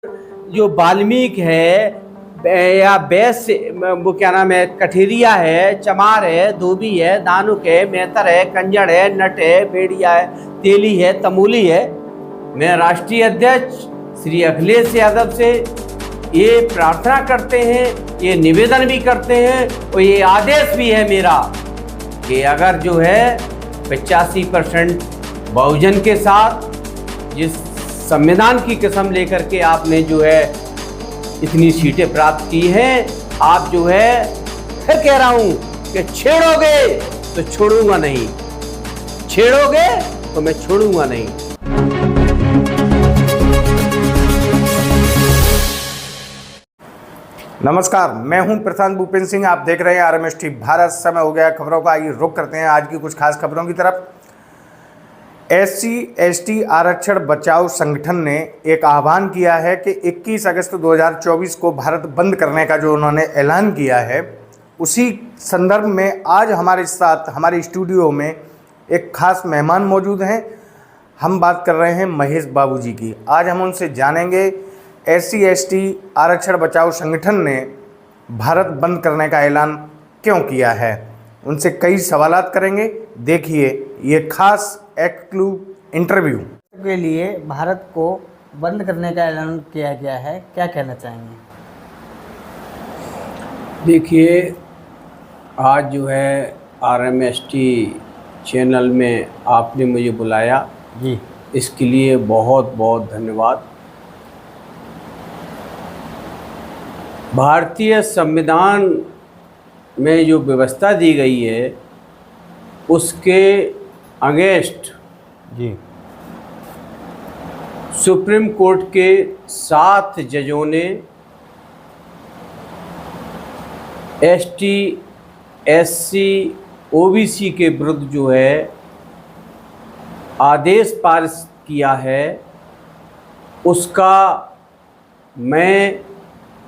जो वाल्मीकि है या बैस, वो क्या नाम है, कठेरिया है, चमार है, धोबी है, दानुक है, मेहतर है, कंजड़ है, नट है, बेड़िया है, तेली है, तमूली है। मैं राष्ट्रीय अध्यक्ष श्री अखिलेश यादव से ये प्रार्थना करते हैं, ये निवेदन भी करते हैं और ये आदेश भी है मेरा कि अगर जो है 85% बहुजन के साथ जिस संविधान की कसम लेकर के आपने जो है इतनी सीटें प्राप्त की हैं, आप जो है फिर कह रहा हूं कि छेड़ोगे तो छोड़ूंगा नहीं, छेड़ोगे तो मैं छोड़ूंगा नहीं। नमस्कार, मैं हूं प्रशांत भूपेंद्र सिंह। आप देख रहे हैं RMST भारत। समय हो गया खबरों का, आइए रुख करते हैं आज की कुछ खास खबरों की तरफ। SC/ST आरक्षण बचाओ संगठन ने एक आह्वान किया है कि 21 अगस्त 2024 को भारत बंद करने का जो उन्होंने ऐलान किया है, उसी संदर्भ में आज हमारे साथ हमारे स्टूडियो में एक खास मेहमान मौजूद हैं। हम बात कर रहे हैं महेश बाबू जी की। आज हम उनसे जानेंगे SC/ST आरक्षण बचाओ संगठन ने भारत बंद करने का ऐलान क्यों किया है। उनसे कई सवालात करेंगे। देखिए ये खास एक्सक्लूसिव इंटरव्यू। के लिए भारत को बंद करने का ऐलान किया गया है, क्या कहना चाहेंगे? देखिए, आज जो है RMST चैनल में आपने मुझे बुलाया जी, इसके लिए बहुत बहुत धन्यवाद। भारतीय संविधान में जो व्यवस्था दी गई है उसके अगेंस्ट जी, सुप्रीम कोर्ट के 7 जजों ने ST, SC, OBC के विरुद्ध जो है आदेश पारित किया है, उसका मैं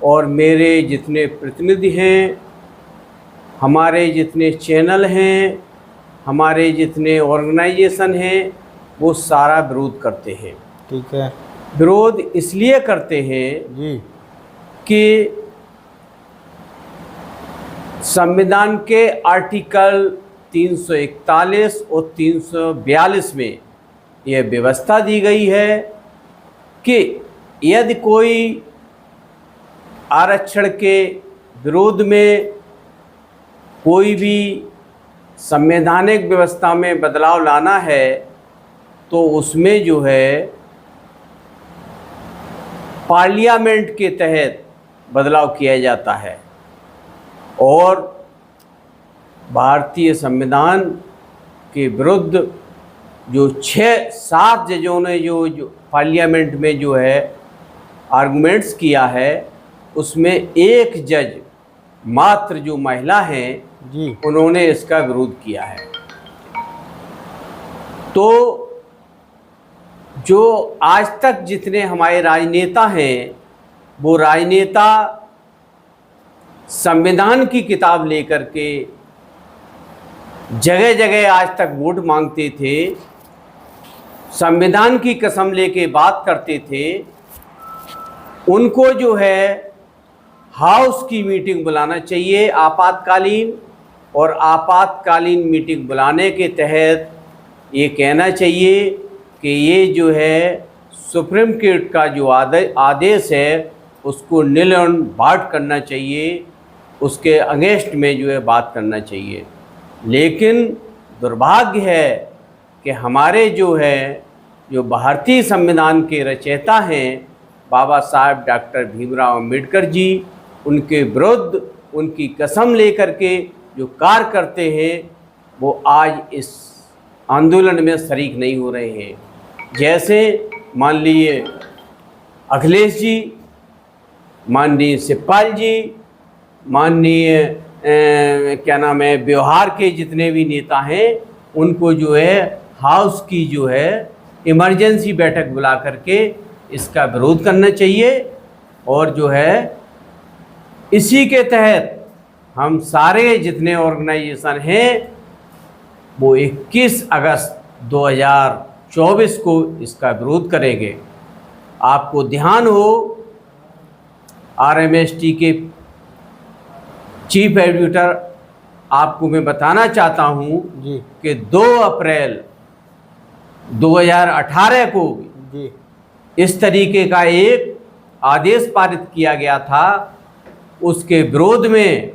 और मेरे जितने प्रतिनिधि हैं, हमारे जितने चैनल हैं, हमारे जितने ऑर्गेनाइजेशन हैं, वो सारा विरोध करते हैं। ठीक है। विरोध इसलिए करते हैं जी, कि संविधान के आर्टिकल 341 और 342 में यह व्यवस्था दी गई है कि यदि कोई आरक्षण के विरोध में कोई भी संवैधानिक व्यवस्था में बदलाव लाना है तो उसमें जो है पार्लियामेंट के तहत बदलाव किया जाता है। और भारतीय संविधान के विरुद्ध जो 6-7 जजों ने जो पार्लियामेंट में जो है आर्गुमेंट्स किया है, उसमें एक जज मात्र जो महिला हैं जी, उन्होंने इसका विरोध किया है। तो जो आज तक जितने हमारे राजनेता हैं, वो राजनेता संविधान की किताब लेकर के जगह जगह आज तक वोट मांगते थे, संविधान की कसम लेके बात करते थे। उनको जो है हाउस की मीटिंग बुलाना चाहिए आपातकालीन, और आपातकालीन मीटिंग बुलाने के तहत ये कहना चाहिए कि ये जो है सुप्रीम कोर्ट का जो आदेश है उसको निल एंड वाइड करना चाहिए, उसके अगेंस्ट में जो है बात करना चाहिए। लेकिन दुर्भाग्य है कि हमारे जो भारतीय संविधान के रचयिता हैं बाबा साहब डॉक्टर भीमराव अम्बेडकर जी, उनके विरुद्ध उनकी कसम लेकर के जो कार्य करते हैं, वो आज इस आंदोलन में शरीक नहीं हो रहे हैं। जैसे मान लीजिए अखिलेश जी, माननीय शिवपाल जी, माननीय क्या नाम है, बिहार के जितने भी नेता हैं, उनको जो है हाउस की जो है इमरजेंसी बैठक बुला करके इसका विरोध करना चाहिए। और जो है इसी के तहत हम सारे जितने ऑर्गेनाइजेशन हैं वो 21 अगस्त 2024 को इसका विरोध करेंगे। आपको ध्यान हो RMST के चीफ एडिटर आपको मैं बताना चाहता हूं जी कि 2 अप्रैल 2018 को जी इस तरीके का एक आदेश पारित किया गया था। उसके विरोध में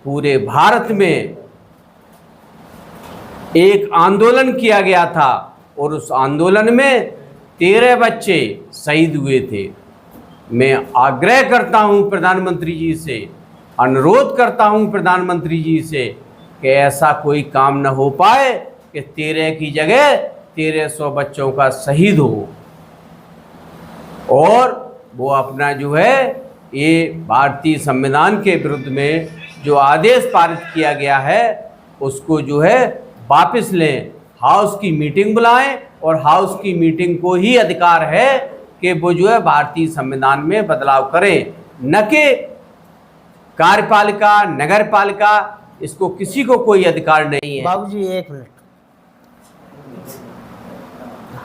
पूरे भारत में एक आंदोलन किया गया था और उस आंदोलन में 13 बच्चे शहीद हुए थे। मैं आग्रह करता हूं प्रधानमंत्री जी से, अनुरोध करता हूं प्रधानमंत्री जी से कि ऐसा कोई काम न हो पाए कि 13 की जगह 1300 बच्चों का शहीद हो, और वो अपना जो है ये भारतीय संविधान के विरुद्ध में जो आदेश पारित किया गया है उसको जो है वापस लें, हाउस की मीटिंग बुलाएं, और हाउस की मीटिंग को ही अधिकार है कि वो जो है भारतीय संविधान में बदलाव करें, न कि कार्यपालिका, नगर पालिका, इसको किसी को कोई अधिकार नहीं है। बाबूजी एक मिनट,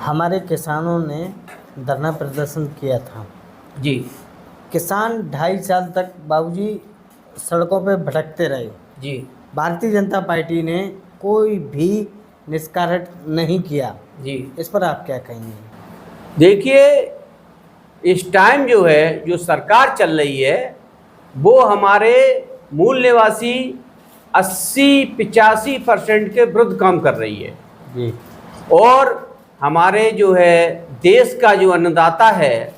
हमारे किसानों ने धरना प्रदर्शन किया था जी। किसान 2.5 साल तक बाबूजी सड़कों पे भटकते रहे जी भारतीय जनता पार्टी ने कोई भी निष्कारण नहीं किया जी। इस पर आप क्या कहेंगे? देखिए, इस टाइम जो है जो सरकार चल रही है वो हमारे मूल निवासी 80-85% के विरुद्ध काम कर रही है जी। और हमारे जो है देश का जो अन्नदाता है,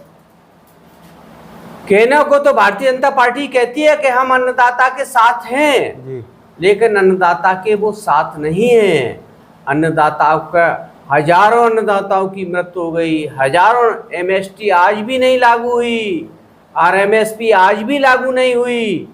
कहने को तो भारतीय जनता पार्टी कहती है कि हम अन्नदाता के साथ हैं जी। लेकिन अन्नदाता के वो साथ नहीं हैं। अन्नदाताओं का हजारों अन्नदाताओं की मृत्यु हो गई, हजारों MST आज भी नहीं लागू हुई, RMSP आज भी लागू नहीं हुई।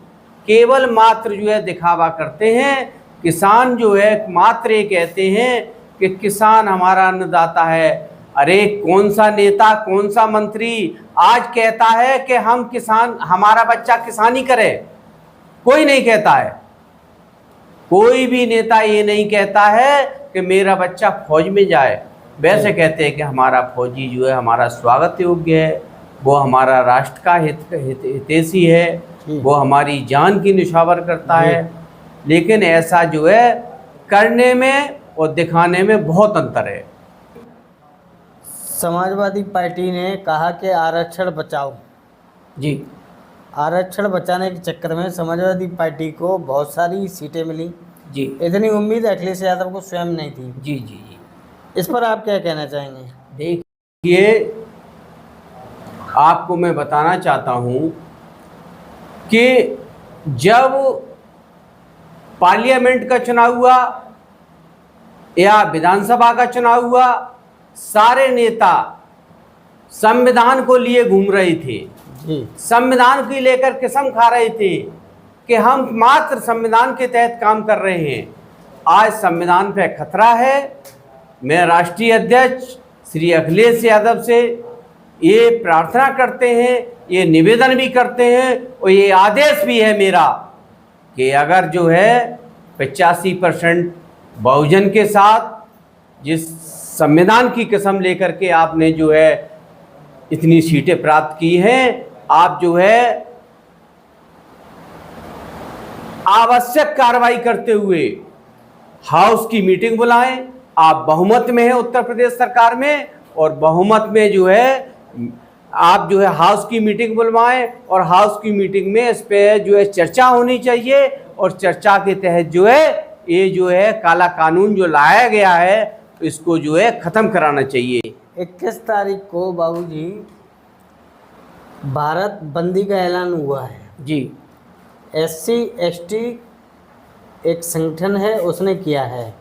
केवल मात्र जो है दिखावा करते हैं। किसान जो है मात्र ये कहते हैं कि किसान हमारा अन्नदाता है। अरे कौन सा नेता, कौन सा मंत्री आज कहता है कि हम किसान, हमारा बच्चा किसानी करे? कोई नहीं कहता है। कोई भी नेता ये नहीं कहता है कि मेरा बच्चा फौज में जाए। वैसे कहते हैं कि हमारा फौजी जो है हमारा स्वागत योग्य है, वो हमारा राष्ट्र का हितैषी है, वो हमारी जान की निछावर करता है। लेकिन ऐसा जो है करने में और दिखाने में बहुत अंतर है। समाजवादी पार्टी ने कहा कि आरक्षण बचाओ जी। आरक्षण बचाने के चक्कर में समाजवादी पार्टी को बहुत सारी सीटें मिली जी। इतनी उम्मीद अखिलेश यादव को स्वयं नहीं थी। जी जी जी। इस पर आप क्या कहना चाहेंगे? देखिए, आपको मैं बताना चाहता हूँ कि जब पार्लियामेंट का चुनाव हुआ या विधानसभा का चुनाव हुआ, सारे नेता संविधान को लिए घूम रहे थे जी। संविधान की लेकर कसम खा रहे थे कि हम मात्र संविधान के तहत काम कर रहे हैं। आज संविधान पे खतरा है। मैं राष्ट्रीय अध्यक्ष श्री अखिलेश यादव से ये प्रार्थना करते हैं, ये निवेदन भी करते हैं और ये आदेश भी है मेरा कि अगर जो है 85% बहुजन के साथ जिस संविधान की कसम लेकर के आपने जो है इतनी सीटें प्राप्त की हैं, आप जो है आवश्यक कार्रवाई करते हुए हाउस की मीटिंग बुलाएं। आप बहुमत में हैं उत्तर प्रदेश सरकार में, और बहुमत में जो है आप जो है हाउस की मीटिंग बुलवाएं और हाउस की मीटिंग में इस पे जो है चर्चा होनी चाहिए, और चर्चा के तहत जो है ये जो है काला कानून जो लाया गया है इसको जो है ख़त्म कराना चाहिए। 21 तारीख को बाबूजी भारत बंदी का ऐलान हुआ है जी। SC ST एक संगठन है उसने किया है,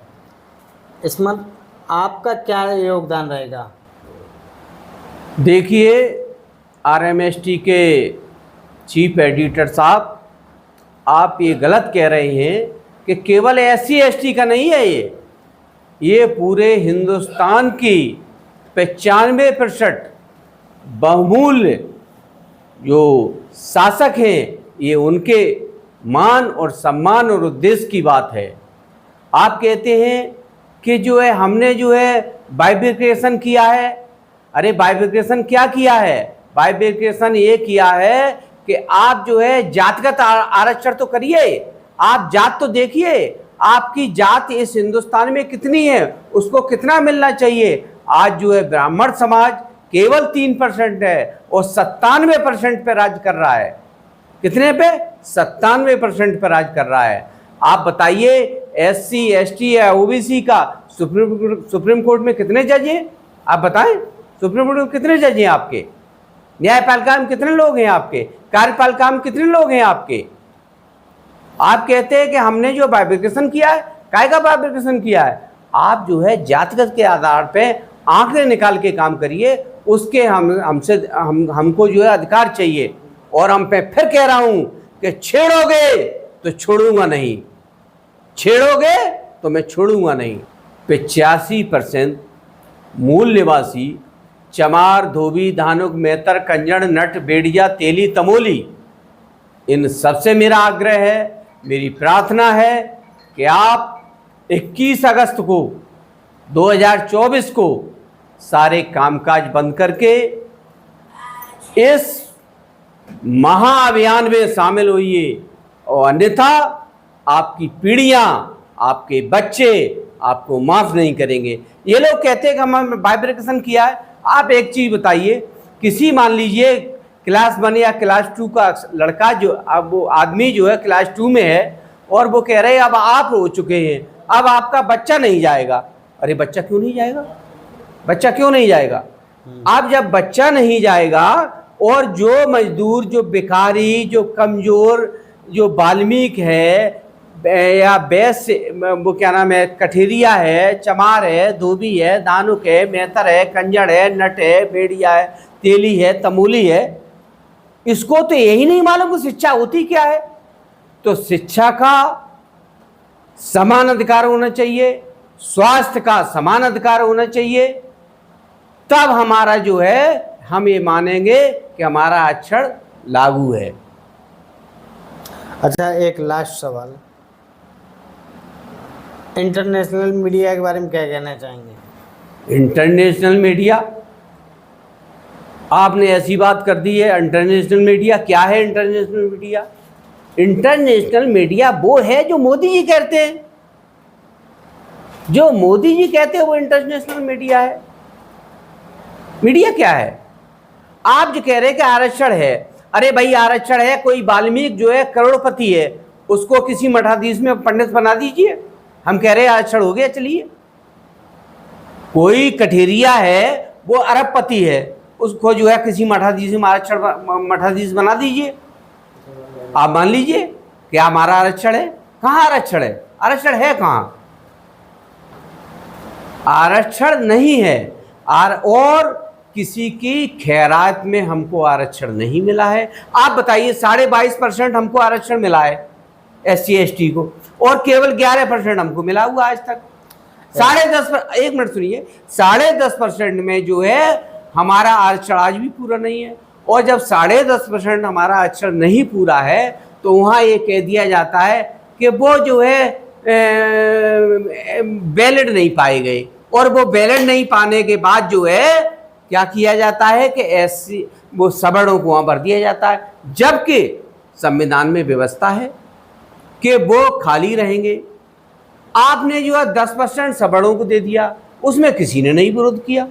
इसमें आपका क्या योगदान रहेगा? देखिए, RMST के चीफ एडिटर साहब, आप ये गलत कह रहे हैं कि केवल SC ST का नहीं है ये पूरे हिंदुस्तान की 95% बहुमूल्य जो शासक हैं, ये उनके मान और सम्मान और उद्देश्य की बात है। आप कहते हैं कि जो है हमने जो है बाइफरकेशन किया है। अरे बाइफरकेशन क्या किया है? बाइफरकेशन ये किया है कि आप जो है जातिगत आरक्षण तो करिए, आप जात तो देखिए, आपकी जात इस हिंदुस्तान में कितनी है, उसको कितना मिलना चाहिए। आज जो है ब्राह्मण समाज केवल 3% है और 97% पे राज कर रहा है। कितने पे? 97% पे राज कर रहा है। आप बताइए SC ST या OBC का सुप्रीम कोर्ट में कितने जज हैं? आप बताएं, सुप्रीम कोर्ट में कितने जज हैं आपके? न्यायपालिका में कितने लोग हैं आपके? कार्यपालिका में कितने लोग हैं आपके? आप कहते हैं कि हमने जो बाइफिकेशन किया है, काय का बाइफिकेशन किया है? आप जो है जातिगत के आधार पे आंकड़े निकाल के काम करिए, उसके हमको जो है अधिकार चाहिए। और हम पे फिर कह रहा हूं कि छेड़ोगे तो छोड़ूंगा नहीं, छेड़ोगे तो मैं छोड़ूंगा नहीं। 85% मूल निवासी चमार, धोबी, धानुक, मेहतर, कंजड़, नट, बेड़िया, तेली, तमोली, इन सबसे मेरा आग्रह है, मेरी प्रार्थना है कि आप 21 अगस्त को 2024 को सारे कामकाज बंद करके इस महाअभियान में शामिल होइए, और अन्यथा आपकी पीढ़ियां, आपके बच्चे आपको माफ नहीं करेंगे। ये लोग कहते हैं कि हमने बाइफिकेशन किया है। आप एक चीज बताइए, किसी मान लीजिए क्लास 1 या क्लास 2 का लड़का, जो अब वो आदमी जो है क्लास 2 में है और वो कह रहे हैं अब आप हो चुके हैं, अब आपका बच्चा नहीं जाएगा। अरे बच्चा क्यों नहीं जाएगा? बच्चा क्यों नहीं जाएगा? अब जब बच्चा नहीं जाएगा और जो मजदूर, जो भिखारी, जो कमजोर, जो बाल्मीक है या बैस, वो क्या नाम है, कठेरिया है, चमार है, धोबी है, धानुक है, मेहतर है, कंजड़ है, नट है, बेड़िया है, तेली है, तमूली है, इसको तो यही नहीं मालूम कि शिक्षा होती क्या है। तो शिक्षा का समान अधिकार होना चाहिए, स्वास्थ्य का समान अधिकार होना चाहिए, तब हमारा जो है हम ये मानेंगे कि हमारा आरक्षण लागू है। अच्छा, एक लास्ट सवाल, इंटरनेशनल मीडिया के बारे में क्या कहना चाहेंगे? इंटरनेशनल मीडिया, आपने ऐसी बात कर दी है। इंटरनेशनल मीडिया क्या है? इंटरनेशनल मीडिया, इंटरनेशनल मीडिया वो है जो मोदी जी कहते हैं, जो मोदी जी कहते हैं वो इंटरनेशनल मीडिया है। मीडिया क्या है? आप जो कह रहे हैं कि आरक्षण है, अरे भाई आरक्षण है, कोई वाल्मीकि जो है करोड़पति है, उसको किसी मठाधीश में पंडित बना दीजिए, हम कह रहे हैं आरक्षण हो गया, चलिए। कोई कठेरिया है, वो अरबपति है, उसको जो है किसी मठाधीश में आरक्षण मठाधीश बना दीजिए, आप मान लीजिए कि हमारा आरक्षण है। कहाँ आरक्षण है? आरक्षण है कहाँ? आरक्षण नहीं है। और किसी की खैरात में हमको आरक्षण नहीं मिला है। आप बताइए, 22.5% हमको आरक्षण मिला है SC ST को, और केवल 11% हमको मिला हुआ आज तक। 10.5%, एक मिनट सुनिए, 10.5% में जो है हमारा आरक्षण आज भी पूरा नहीं है। और जब 10.5% हमारा आरक्षण नहीं पूरा है तो वहाँ ये कह दिया जाता है कि वो जो है बैलेट नहीं पाए गए, और वो बैलेट नहीं पाने के बाद जो है क्या किया जाता है कि ऐसी वो सवर्णों को वहाँ भर दिया जाता है, जबकि संविधान में व्यवस्था है कि वो खाली रहेंगे। आपने जो है 10% सवर्णों को दे दिया, उसमें किसी ने नहीं विरोध किया।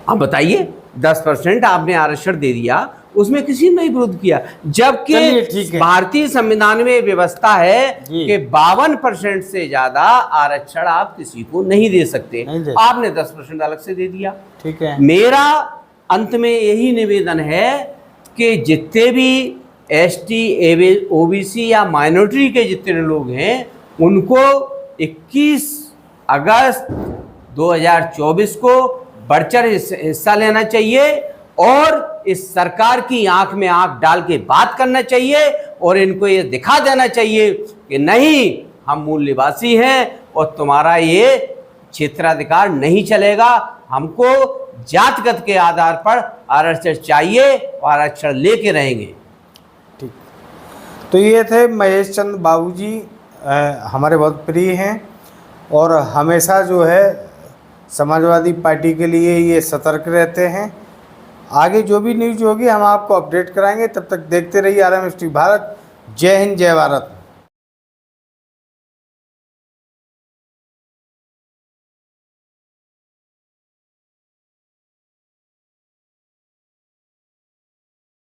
आप बताइए, 10% आपने आरक्षण दे दिया, उसमें किसी ने नहीं विरोध किया, जबकि भारतीय संविधान में व्यवस्था है कि 52% से ज्यादा आरक्षण आप किसी को नहीं दे सकते। आपने 10% अलग से दे दिया। ठीक है, मेरा अंत में यही निवेदन है कि जितने भी ST OBC या माइनॉरिटी के जितने लोग हैं, उनको 21 अगस्त 2024 को बढ़ चढ़ हिस्सा लेना चाहिए, और इस सरकार की आंख में आंख डाल के बात करना चाहिए, और इनको ये दिखा देना चाहिए कि नहीं, हम मूल निवासी हैं और तुम्हारा ये क्षेत्राधिकार नहीं चलेगा, हमको जातिगत के आधार पर आरक्षण चाहिए और आरक्षण लेके रहेंगे। ठीक, तो ये थे महेश चंद बाबू जी, हमारे बहुत प्रिय हैं, और हमेशा जो है समाजवादी पार्टी के लिए ये सतर्क रहते हैं आगे जो भी न्यूज़ होगी हम आपको अपडेट कराएंगे। तब तक देखते रहिए RMS टीवी भारत। जय हिंद, जय भारत।